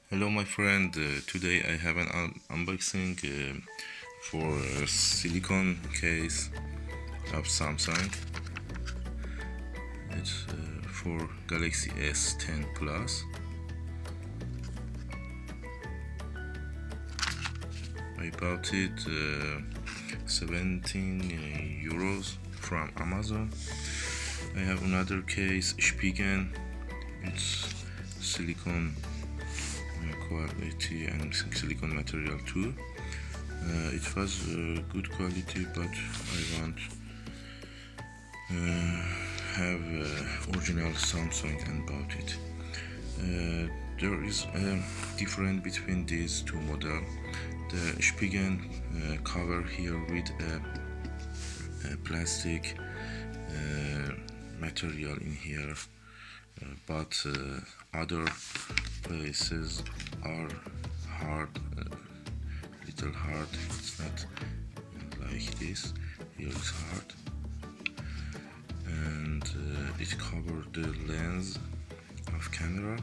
Hello my friend, today I have an unboxing for a silicon case of Samsung. It's for Galaxy S10 Plus. I bought it 17 euros from Amazon. I have another case, SPIGEN. It's silicon quality and silicon material too. It was good quality, but I want have original Samsung and bought it. There is a difference between these two models. The Spigen cover here with a plastic material in here, but other places are hard, little hard. It's not like this. Here it's hard, and it covers the lens of camera.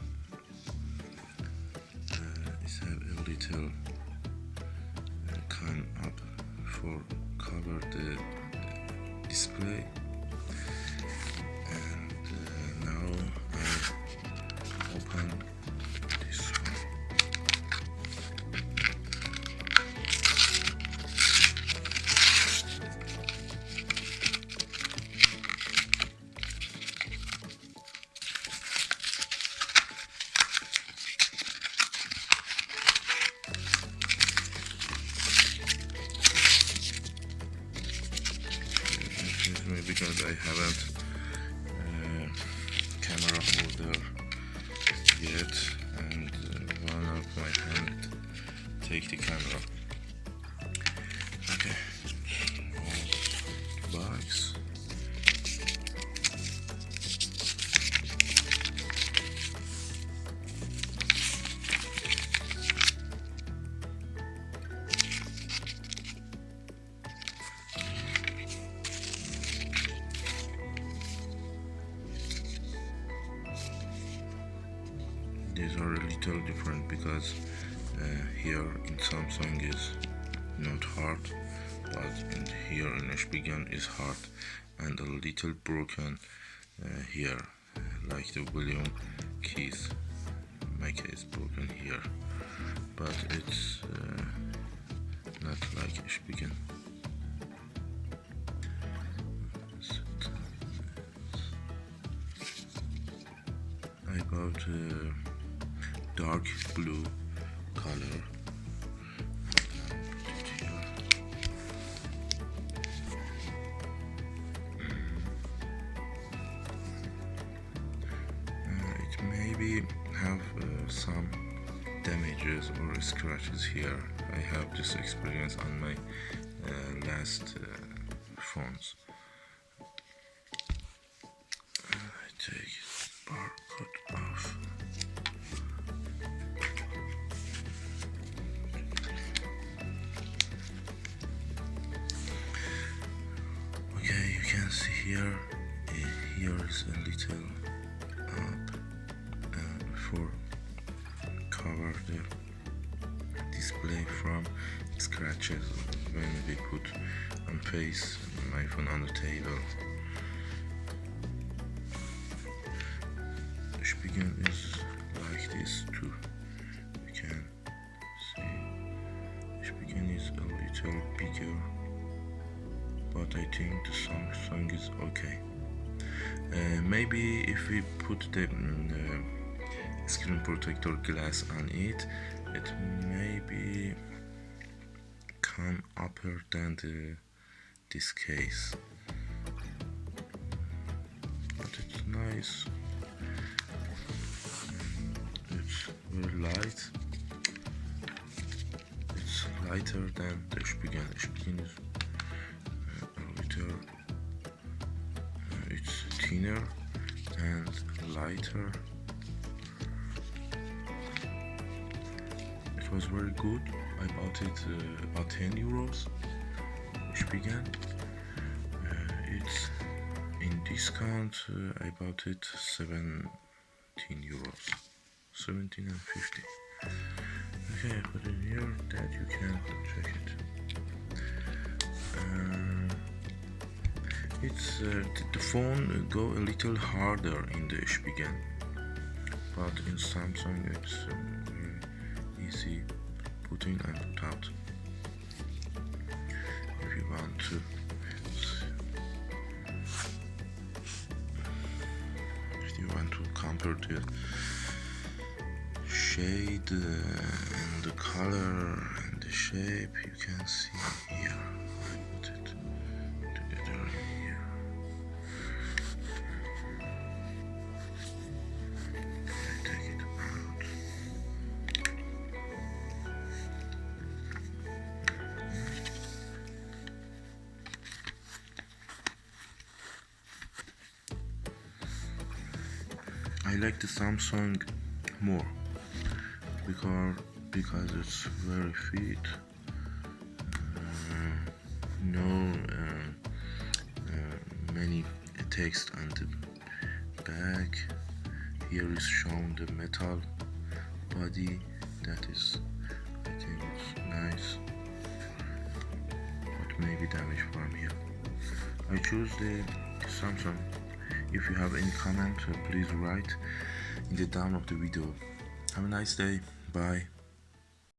It have a little kind up for cover the display. And now I open this one. Excuse me because I haven't camera holder yet, and one of my hand take the camera. Okay, box. These are a little different because here in Samsung is not hard, but here in Spigen is hard and a little broken here, like the volume keys. My case broken here, but it's not like Spigen. I bought dark blue color. It maybe have some damages or scratches here. I have this experience on my last phones. I take barcode off. Okay, you can see here. Here is a little up for cover the display from scratches when we put on face my phone on the table. The Spiegel is like this too. You can see the Spiegel is a little bigger, but I think the Samsung is okay. Maybe if we put the screen protector glass on it, it maybe come upper than this case, but it's nice. It's very light. It's lighter than the Spigen. Spigen is a little. It's thinner and lighter. It was very good. I bought it about 10 euros. Spigen. It's in discount. I bought it 17 euros, 17 and 50. Okay, I put in here that you can check it. It's the phone go a little harder in the SPIGEN, but in Samsung it's very easy putting and put out. If you want to compare the shade and the color and the shape, you can see here. I put it together here. I take it out. I like the Samsung more because it's very fit. No many text on the back. Here is shown the metal body. That is, I think it's nice, but maybe damage from here. I choose the Samsung. If you have any comment, please write in the down of the video. Have a nice day. Bye.